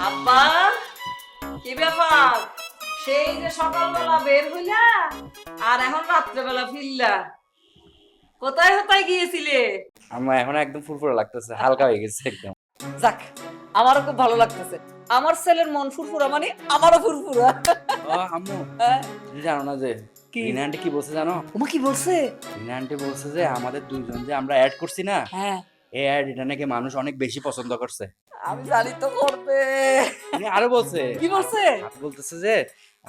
আব্বা, কি ব্যাপার? সেই যে সকালবেলা বের হইলা আর এখন রাত্রেবেলা ফিরলা, কোথায় কোথায় গিয়েছিলে? আমার এখন একদম ফুরফুরা লাগতেছে, হালকা হয়ে গেছে একদম। যাক, আমারও খুব ভালো লাগতেছে। আমার ছেলের মন ফুরফুরা মানে আমারও ফুরফুরা। আম্মু, হ্যাঁ? তুমি জানো না যে কি? রিনা আন্টি কি বলছে জানো? ওমা কি বলছে? রিনা আন্টি বলছে যে আমাদের দুইজন যে আমরা অ্যাড করছি না, হ্যাঁ, এই অ্যাড এটা নাকি মানুষ অনেক বেশি পছন্দ করছে। আমি জানি তো করবে। উনি আরো বলছে, কি বলছে? বলতেছে যে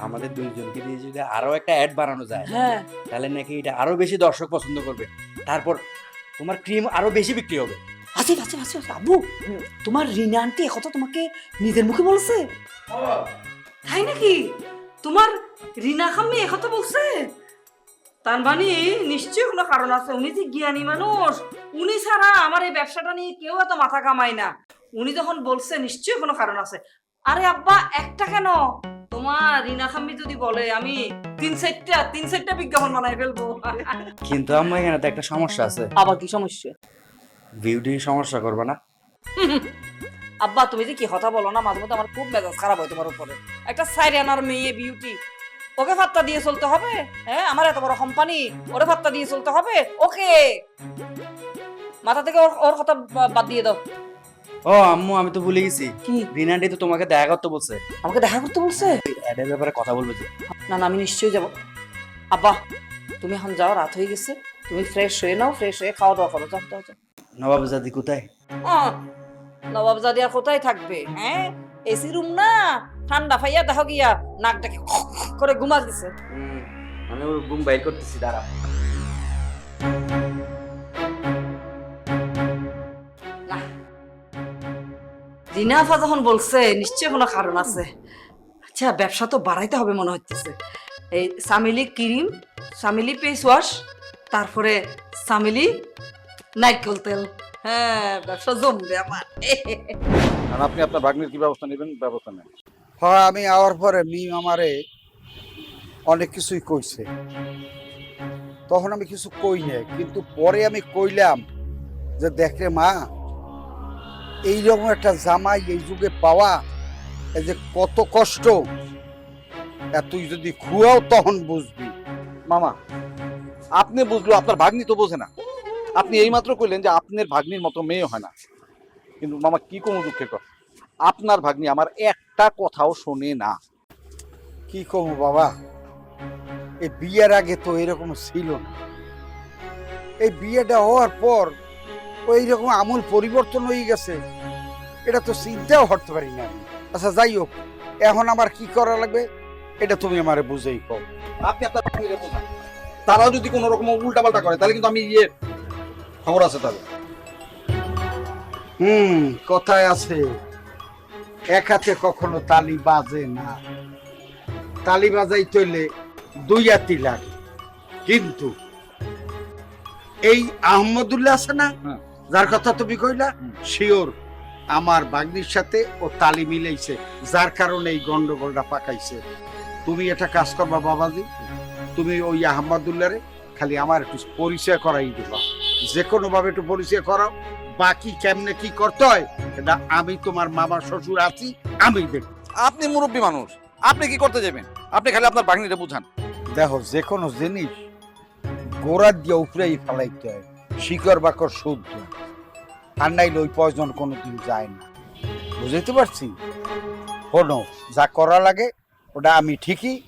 আমাদের দুইজনকে দিয়ে যদি আরো একটা অ্যাড বানানো যায়, হ্যাঁ, তাহলে নাকি এটা আরো বেশি দর্শক পছন্দ করবে। তারপর তোমার ক্রিম আরো বেশি বিক্রি হবে। আচ্ছা আচ্ছা আচ্ছা আব্বু, তোমার রিনা আন্টি একথা তোমাকে নিজের মুখে বলছে? তাই নাকি? তোমার রিনা খাম্মি একথা বলছে? তার মানে নিশ্চয়ই কোনো কারণ আছে। উনি যে জ্ঞানী মানুষ, উনি ছাড়া আমার এই ব্যবসাটা নিয়ে কেউ এত মাথা কামায় না। উনি যখন বলছে নিশ্চয়ই কোনো কারণ আছে। আরে আব্বা, একটা কেন, তোমার রিনা খাম্মি যদি বলে আমি তিন চারটা বিজ্ঞাপন বানাই ফেলবো। কিন্তু আম্মু এখানে তো একটা সমস্যা আছে। আবার কি সমস্যা? বিউটি সমস্যা করবে না? আব্বা, তুমি যে কি কথা বলো না, মাঝে মধ্যে আমার খুব মেজাজ খারাপ হয় তোমার উপরে। একটা সাইরেনার মেয়ে বিউটি, ওকে ফাত্তা দিয়ে চলতে হবে? হ্যাঁ, আমার এত বড় কোম্পানি, ওরে ফাত্তা দিয়ে চলতে হবে? ওকে মাথা থেকে ওর কথা বাদ দিয়ে দাও। ও আম্মু, আমি তো ভুলে গেছি, কি? রিনা আন্টি তো তোমাকে দেখা করতে বলছে, আমাকে দেখা করতে বলছে? অ্যাডের ব্যাপারে কথা বলবে যে। না না, আমি নিশ্চয়ই যাব। আব্বা, তুমি এখন যাও, রাত হয়ে গেছে। তুমি ফ্রেশ হয়ে নাও, ফ্রেশ হয়ে খাওয়া দাওয়া করো, যাও যাও যাও। নবাবজাদি কোথায়? নবাবজাদি আর কোথায় থাকবে? হ্যাঁ, এসি রুম না, ঠান্ডা ফাইয়া দেখো গিয়া নাকটাকে করে ঘুমা দিছে। আমি ওর ঘুম বাইর করতেছি, দাঁড়া। না, রিনা আফা যখন বলছে নিশ্চয়ই কোনো কারণ আছে। আচ্ছা, ব্যবসা তো বাড়াইতে হবে মনে হচ্ছে। এই সামিলি ক্রিম, সামিলি ফেস ওয়াশ, তারপরে সামিলি নারকেল তেল। হ্যাঁ, ব্যবসা জমবে আমার। আর আপনি আপনার ভাগ্নির কি ব্যবস্থা নেবেন? ব্যবস্থা নেন। হয় আমি আওয়ার পরে মিম আমারে অনেক কিছুই কইছে, তখন আমি কিছু কই নাই, কিন্তু পরে আমি কইলাম যে দেখরে মা, এইরকম একটা জামাই এই যুগে পাওয়া এই যে কত কষ্ট, তুই যদি খুয়াও তখন বুঝবি। মামা, আপনি বুঝলো, আপনার ভাগ্নি তো বোঝে না। আপনি এইমাত্র কইলেন যে আপনার ভাগ্নির মতো মেয়ে হয় না, কিন্তু মামা কি কোনো দুঃখের কথা, আপনার ভাগ্নি আমার একটা কথাও শোনে না। কি কমু বাবা, এই বিয়ের আগে তো এরকম ছিল না, এই বিয়েটা হওয়ার পর ওই রকম আমূল পরিবর্তন হয়ে গেছে, এটা তো চিন্তাও করতে পারি না আমি। আচ্ছা যাই হোক, এখন আমার কি করা লাগবে এটা তুমি আমারে বুঝেই কও। আপনি আপনার ভাগ্নিরে বোঝান, তারা যদি কোনো রকম উল্টাপাল্টা করে তাহলে কিন্তু আমি খবর আছে তাদের। কথায় আছে এক হাতে কখনো তালি বাজে না, তালি বাজাই তৈলে দুই হাতি লাগে। কিন্তু এই আহমদুল্লাহ আছে না, হ্যাঁ। যার কথা তুমি কইলা, শিওর আমার বাগনির সাথে ও তালি মিলাইছে, যার কারণে এই গন্ডগোলটা পাকাইছে। তুমি এটা কাজ করবা বাবাজি, তুমি ওই আহমদুল্লাহরে খালি আমার একটু পরিচয় করাই দিবা, যে কোনো ভাবে একটু পরিচয় করাও। বাকি কেমনে কি করতে হয় এটা আমি তোমার মামা শ্বশুর আছি, আমি দেখব। আপনি মুরব্বী মানুষ, আপনি কি করতে যাবেন? আপনি খালি আপনার ভাগ্নিরে বুঝান। দেখো, যে কোনো জিনিস গোড়া দিয়ে উপরেই ফেলাইতে হয়, শিকড় বাকড় শুদ্ধ, আর নাইলে ওই পয়জন কোনোদিন যায় না। বুঝতে পারছি? শোনো, যা করা লাগে ওটা আমি ঠিকই